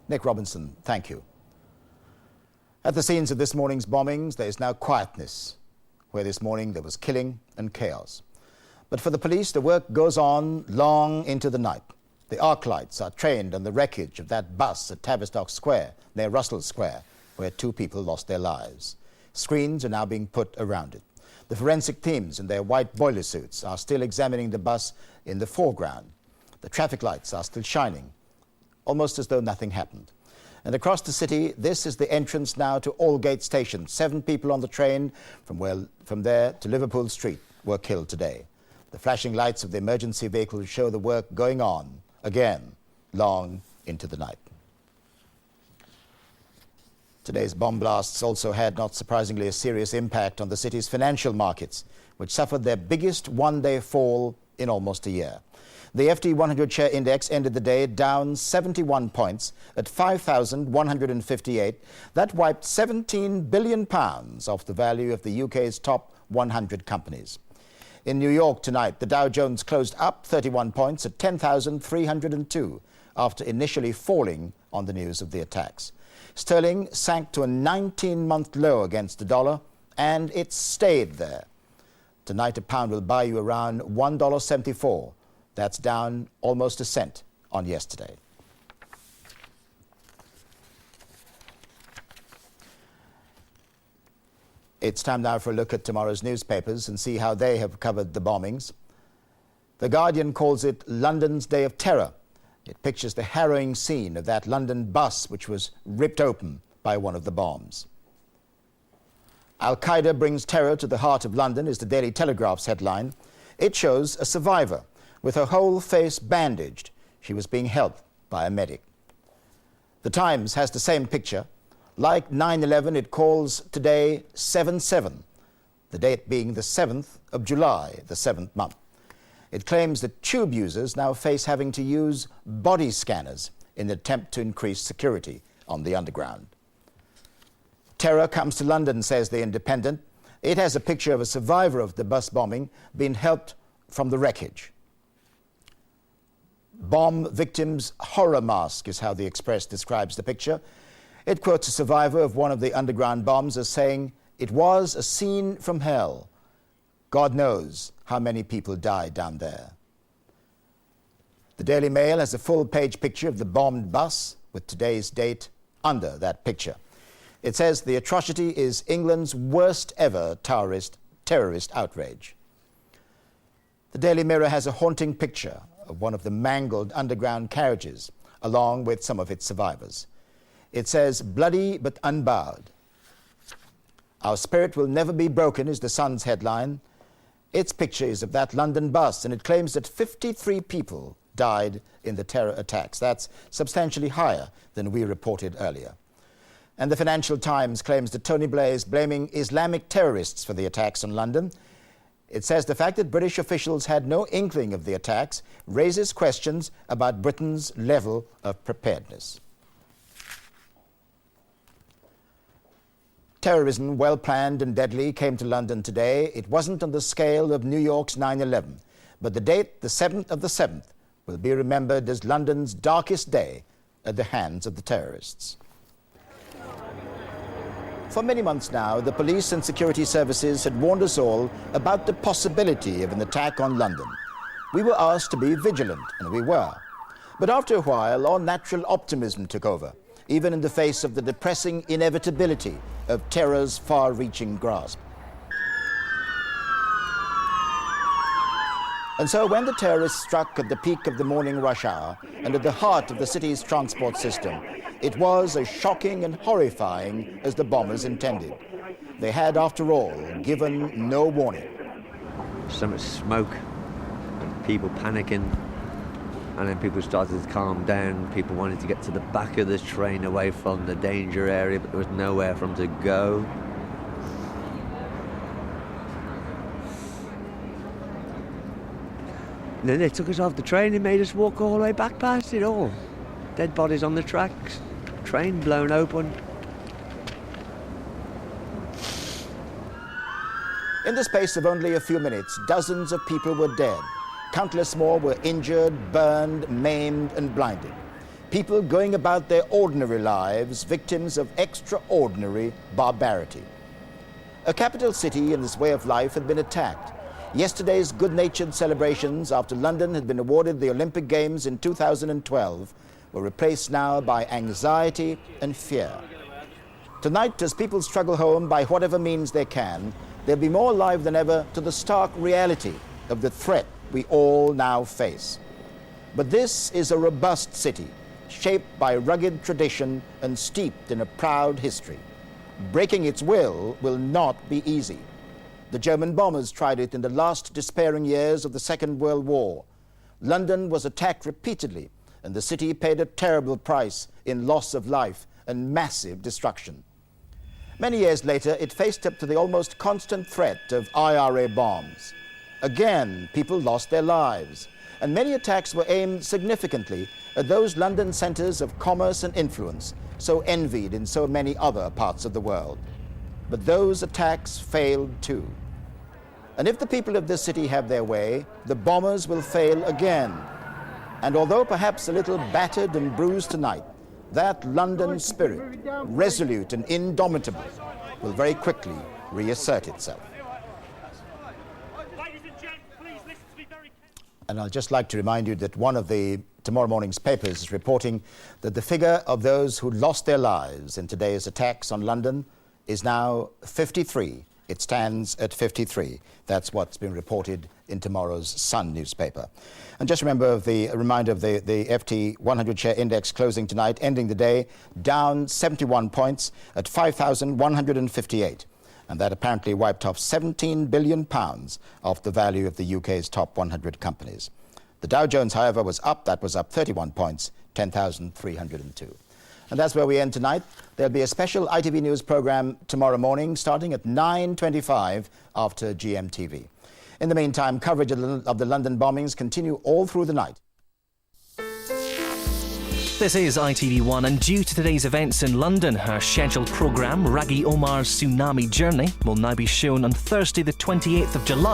Nick Robinson, thank you. At the scenes of this morning's bombings, there is now quietness, where this morning there was killing and chaos. But for the police, the work goes on long into the night. The arc lights are trained on the wreckage of that bus at Tavistock Square, near Russell Square, where 2 people lost their lives. Screens are now being put around it. The forensic teams in their white boiler suits are still examining the bus in the foreground. The traffic lights are still shining, almost as though nothing happened. And across the city, this is the entrance now to Aldgate Station. 7 people on the train from there to Liverpool Street were killed today. The flashing lights of the emergency vehicles show the work going on, again, long into the night. Today's bomb blasts also had, not surprisingly, a serious impact on the city's financial markets, which suffered their biggest one-day fall in almost a year. The FT 100 share index ended the day down 71 points at 5,158. That wiped £17 billion off the value of the UK's top 100 companies. In New York tonight, the Dow Jones closed up 31 points at 10,302 after initially falling on the news of the attacks. Sterling sank to a 19-month low against the dollar, and it stayed there. Tonight, a pound will buy you around $1.74. That's down almost a cent on yesterday. It's time now for a look at tomorrow's newspapers and see how they have covered the bombings. The Guardian calls it London's Day of Terror. It pictures the harrowing scene of that London bus which was ripped open by one of the bombs. Al-Qaeda brings terror to the heart of London is the Daily Telegraph's headline. It shows a survivor with her whole face bandaged. She was being helped by a medic. The Times has the same picture. Like 9/11, it calls today 7/7, the date being the 7th of July, the 7th month. It claims that tube users now face having to use body scanners in an attempt to increase security on the underground. Terror comes to London, says The Independent. It has a picture of a survivor of the bus bombing being helped from the wreckage. Bomb victims' horror mask is how the Express describes the picture. It quotes a survivor of one of the underground bombs as saying, "It was a scene from hell. God knows how many people died down there." The Daily Mail has a full-page picture of the bombed bus with today's date under that picture. It says the atrocity is England's worst ever terrorist outrage. The Daily Mirror has a haunting picture of one of the mangled underground carriages, along with some of its survivors. It says, "Bloody but unbowed." "Our spirit will never be broken" is the Sun's headline. Its picture is of that London bus, and it claims that 53 people died in the terror attacks. That's substantially higher than we reported earlier. And the Financial Times claims that Tony Blair is blaming Islamic terrorists for the attacks on London. It says the fact that British officials had no inkling of the attacks raises questions about Britain's level of preparedness. Terrorism, well-planned and deadly, came to London today. It wasn't on the scale of New York's 9/11, but the date, the 7th of the 7th, will be remembered as London's darkest day at the hands of the terrorists. For many months now, the police and security services had warned us all about the possibility of an attack on London. We were asked to be vigilant, and we were. But after a while, our natural optimism took over, even in the face of the depressing inevitability of terror's far-reaching grasp. And so when the terrorists struck at the peak of the morning rush hour and at the heart of the city's transport system, it was as shocking and horrifying as the bombers intended. They had, after all, given no warning. So much smoke, and people panicking, and then people started to calm down. People wanted to get to the back of the train away from the danger area, but there was nowhere for them to go. And then they took us off the train and made us walk all the way back past it all. Dead bodies on the tracks, train blown open. In the space of only a few minutes, dozens of people were dead. Countless more were injured, burned, maimed and blinded. People going about their ordinary lives, victims of extraordinary barbarity. A capital city in this way of life had been attacked. Yesterday's good-natured celebrations after London had been awarded the Olympic Games in 2012 were replaced now by anxiety and fear. Tonight, as people struggle home by whatever means they can, they'll be more alive than ever to the stark reality of the threat we all now face. But this is a robust city, shaped by rugged tradition and steeped in a proud history. Breaking its will not be easy. The German bombers tried it in the last despairing years of the Second World War. London was attacked repeatedly, and the city paid a terrible price in loss of life and massive destruction. Many years later, it faced up to the almost constant threat of IRA bombs. Again, people lost their lives, and many attacks were aimed significantly at those London centres of commerce and influence, so envied in so many other parts of the world. But those attacks failed too. And if the people of this city have their way, the bombers will fail again. And although perhaps a little battered and bruised tonight, that London spirit, resolute and indomitable, will very quickly reassert itself. And I'd just like to remind you that one of the tomorrow morning's papers is reporting that the figure of those who lost their lives in today's attacks on London is now 53. It stands at 53. That's what's been reported in tomorrow's Sun newspaper. And just remember a reminder of the FT 100 share index closing tonight, ending the day down 71 points at 5,158. And that apparently wiped off £17 billion off the value of the UK's top 100 companies. The Dow Jones, however, was up. That was up 31 points, 10,302. And that's where we end tonight. There'll be a special ITV News programme tomorrow morning, starting at 9:25 after GMTV. In the meantime, coverage of the London bombings continue all through the night. This is ITV1, and due to today's events in London, our scheduled programme, Raghi Omar's Tsunami Journey, will now be shown on Thursday the 28th of July.